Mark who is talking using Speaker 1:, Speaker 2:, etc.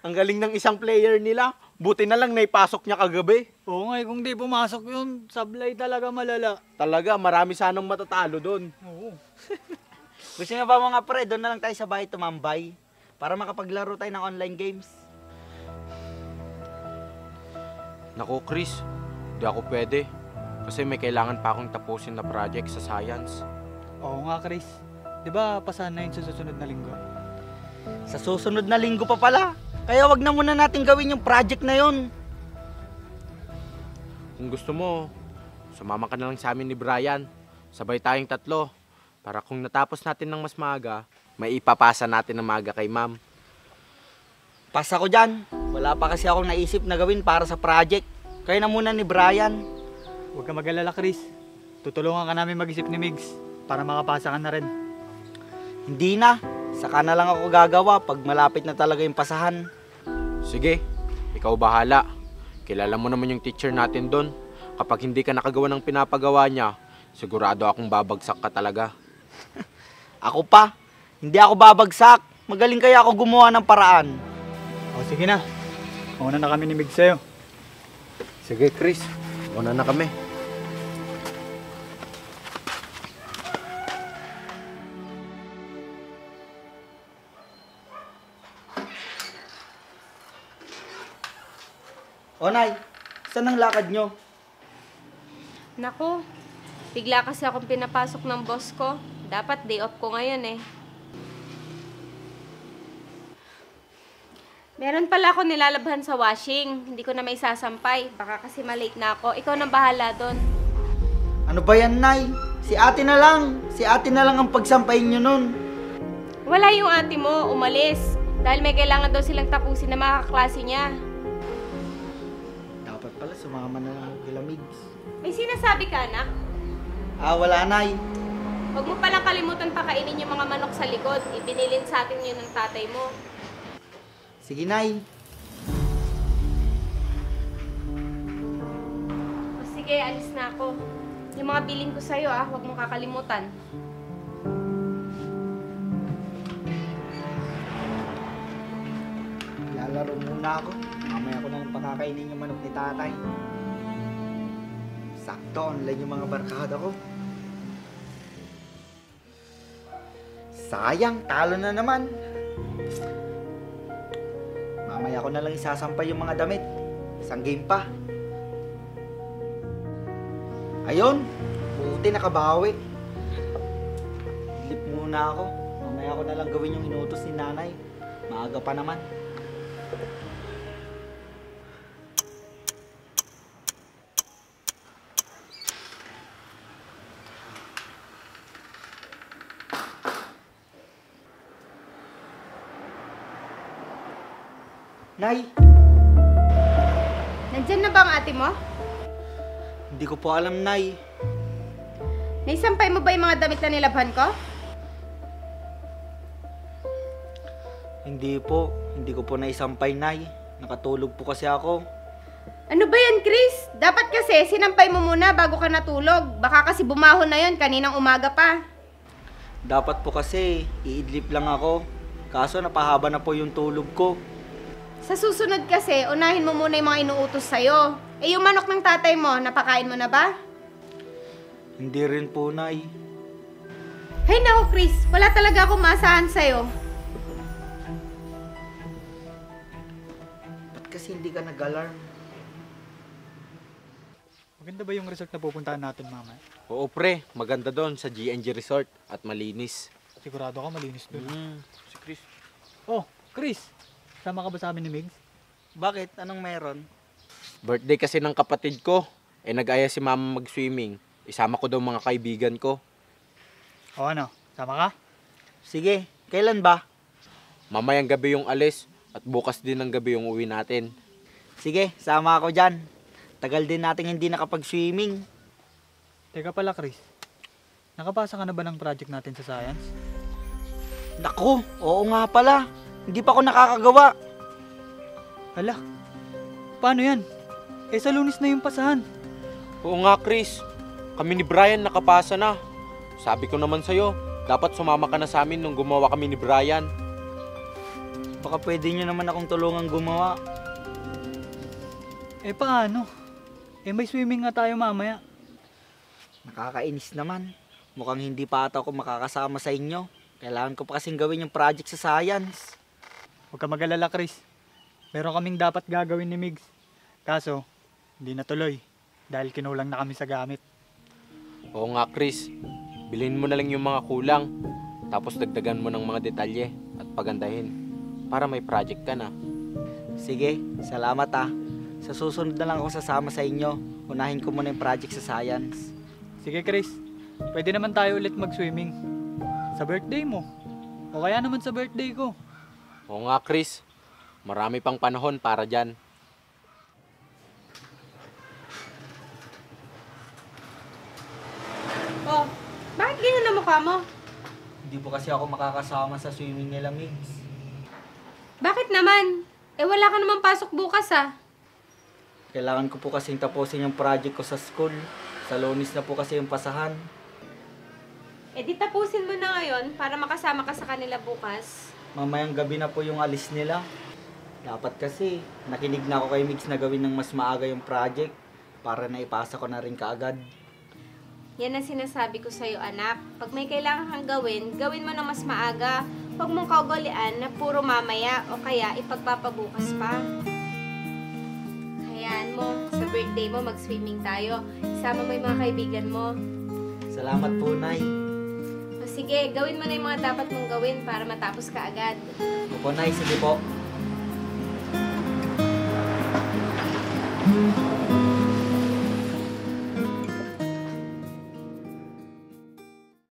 Speaker 1: Ang galing ng isang player nila. Buti na lang naipasok niya kagabi.
Speaker 2: Oo nga, kung di pumasok yun, sablay talaga malala.
Speaker 1: Talaga, marami sanang matatalo doon.
Speaker 2: Oo.
Speaker 3: Gusto nyo ba mga pre, doon na lang tayo sa bahay tumambay para makapaglaro tayo ng online games?
Speaker 1: Naku, Chris. Di ako pwede. Kasi may kailangan pa akong tapusin na project sa science.
Speaker 2: Oo nga, Chris. Di ba pasahan na yun sa susunod na linggo?
Speaker 3: Sa susunod na linggo pa pala. Kaya wag na muna natin gawin yung project na yun.
Speaker 1: Kung gusto mo, sumama ka na lang sa amin ni Brian. Sabay tayong tatlo. Para kung natapos natin ng mas maaga, may ipapasa natin ng maaga kay ma'am.
Speaker 3: Pasa ko dyan. Wala pa kasi akong naisip na gawin para sa project. Kaya na muna ni Brian.
Speaker 2: Huwag ka mag-alala, Chris. Tutulungan ka namin mag-isip ni Migs para makapasa ka na rin.
Speaker 3: Hindi na. Saka na lang ako gagawa pag malapit na talaga yung pasahan.
Speaker 1: Sige, ikaw bahala. Kilala mo naman yung teacher natin doon. Kapag hindi ka nakagawa ng pinapagawa niya, sigurado akong babagsak ka talaga.
Speaker 3: Ako pa. Hindi ako babagsak. Magaling kaya ako gumawa ng paraan.
Speaker 2: O sige na. Mauna na kami ni Migs sa'yo.
Speaker 1: Sige, Chris. Una na kami.
Speaker 3: O Nay, saan ang lakad nyo?
Speaker 4: Naku, bigla kasi akong pinapasok ng boss ko. Dapat day off ko ngayon eh. Meron pala ako nilalabhan sa washing. Hindi ko na may sasampay. Baka kasi malate na ako. Ikaw nang bahala doon.
Speaker 3: Ano ba yan, Nay? Si ate na lang. Si ate na lang ang pagsampayin nyo nun.
Speaker 4: Wala yung ate mo, umalis. Dahil may kailangan daw silang tapusin na mga kaklase niya.
Speaker 3: Dapat pala sumama na lang ako kila Migs.
Speaker 4: May sinasabi ka, anak?
Speaker 3: Wala, Nay.
Speaker 4: Huwag mo palang kalimutan pakainin yung mga manok sa likod. Ibinilin sa atin yun ng tatay mo.
Speaker 3: Sige, Nay.
Speaker 4: O sige, alis na ako. Yung mga bilin ko sa'yo, huwag mong kakalimutan.
Speaker 3: Lalaro muna ako. Mamaya ko na lang pakakainin yung manok ni tatay. Sakto, online yung mga barkada ko. Sayang, talo na naman. Mamaya ko na lang isasampay yung mga damit. Isang game pa. Ayun, buti nakabawi. Lip muna ako. Mamaya ko na lang gawin yung inutos ni nanay. Maaga pa naman. Nay,
Speaker 4: Nandyan na ba ang ate mo?
Speaker 3: hindi ko po alam, Nay.
Speaker 4: Naisampay mo ba yung mga damit na nilabhan ko?
Speaker 3: Hindi po. Hindi ko po naisampay, Nay. Nakatulog po kasi ako.
Speaker 4: Ano ba yan, Chris? Dapat kasi sinampay mo muna bago ka natulog. Baka kasi bumahon na yon kaninang umaga pa.
Speaker 3: Dapat po kasi iidlip lang ako. Kaso napahaba na po yung tulog ko.
Speaker 4: Sa susunod kasi, unahin mo muna yung mga inuutos sa'yo. Eh yung manok ng tatay mo, napakain mo na ba?
Speaker 3: Hindi rin po, Nay.
Speaker 4: Hay naku, Chris. Wala talaga akong maasahan sa'yo.
Speaker 3: Ba't kasi hindi ka nag-alarm?
Speaker 2: Maganda ba yung resort na pupuntahan natin, mama?
Speaker 1: Oo, pre. Maganda doon sa GNG Resort at malinis.
Speaker 2: Sigurado ka malinis dun.
Speaker 1: Si Chris.
Speaker 2: Oh, Chris! Sama ka ba sa amin ni Migs?
Speaker 3: Bakit? Anong meron?
Speaker 1: Birthday kasi ng kapatid ko. Nag-aya si mama mag-swimming. Isama ko daw mga kaibigan ko.
Speaker 2: O ano, sama ka?
Speaker 3: Sige, kailan ba?
Speaker 1: Mamayang gabi yung alis at bukas din ng gabi yung uwi natin.
Speaker 3: Sige, sama ako dyan. Tagal din natin hindi nakapag-swimming.
Speaker 2: Teka pala, Chris. Nakapasa ka na ba ng project natin sa science?
Speaker 3: Naku, oo nga pala. Hindi pa ako nakakagawa.
Speaker 2: Hala, paano yan? Eh sa Lunes na yung pasahan.
Speaker 1: Oo nga, Chris. Kami ni Brian nakapasa na. Sabi ko naman sa'yo, dapat sumama ka na sa amin nung gumawa kami ni Brian.
Speaker 3: Baka pwede nyo naman akong tulungan gumawa.
Speaker 2: Eh paano? Eh may swimming nga tayo mamaya.
Speaker 3: Nakakainis naman. Mukhang hindi pa ata ako makakasama sa inyo. Kailangan ko pa kasing gawin yung project sa science.
Speaker 2: Huwag ka mag-alala, Chris. Meron kaming dapat gagawin ni Migs. Kaso, hindi natuloy. Dahil kinulang na kami sa gamit.
Speaker 1: Oo nga, Chris. Bilhin mo na lang yung mga kulang. Tapos dagdagan mo ng mga detalye at pagandahin. Para may project ka na.
Speaker 3: Sige, salamat ah. Sa susunod na lang ako sasama sa inyo. Unahin ko muna yung project sa science.
Speaker 2: Sige, Chris. Pwede naman tayo ulit mag-swimming. Sa birthday mo. O kaya naman sa birthday ko.
Speaker 1: Oo nga, Chris. Marami pang panahon para dyan.
Speaker 4: Oh, bakit ganyan na mukha mo?
Speaker 3: Hindi po kasi ako makakasama sa swimming nila, Migs.
Speaker 4: Bakit naman? Eh wala ka naman pasok bukas ah.
Speaker 3: Kailangan ko po kasing tapusin yung project ko sa school. Sa Lunes na po kasi yung pasahan.
Speaker 4: Eh di tapusin mo na ngayon para makasama ka sa kanila bukas.
Speaker 3: Mamayang gabi na po yung alis nila. Dapat kasi, nakinig na ako kay Migs na gawin ng mas maaga yung project para naipasa ko na rin kaagad.
Speaker 4: Yan ang sinasabi ko sa'yo, anak. Pag may kailangan kang gawin, gawin mo na mas maaga. Huwag mong kaugalian na puro mamaya o kaya ipagpapabukas pa. Hayaan mo, sa birthday mo mag-swimming tayo. Isama mo yung mga kaibigan mo.
Speaker 3: Salamat po, Nay.
Speaker 4: O sige, gawin mo na yung mga dapat mong gawin para matapos ka agad.
Speaker 3: Opo, Nay. Sige po.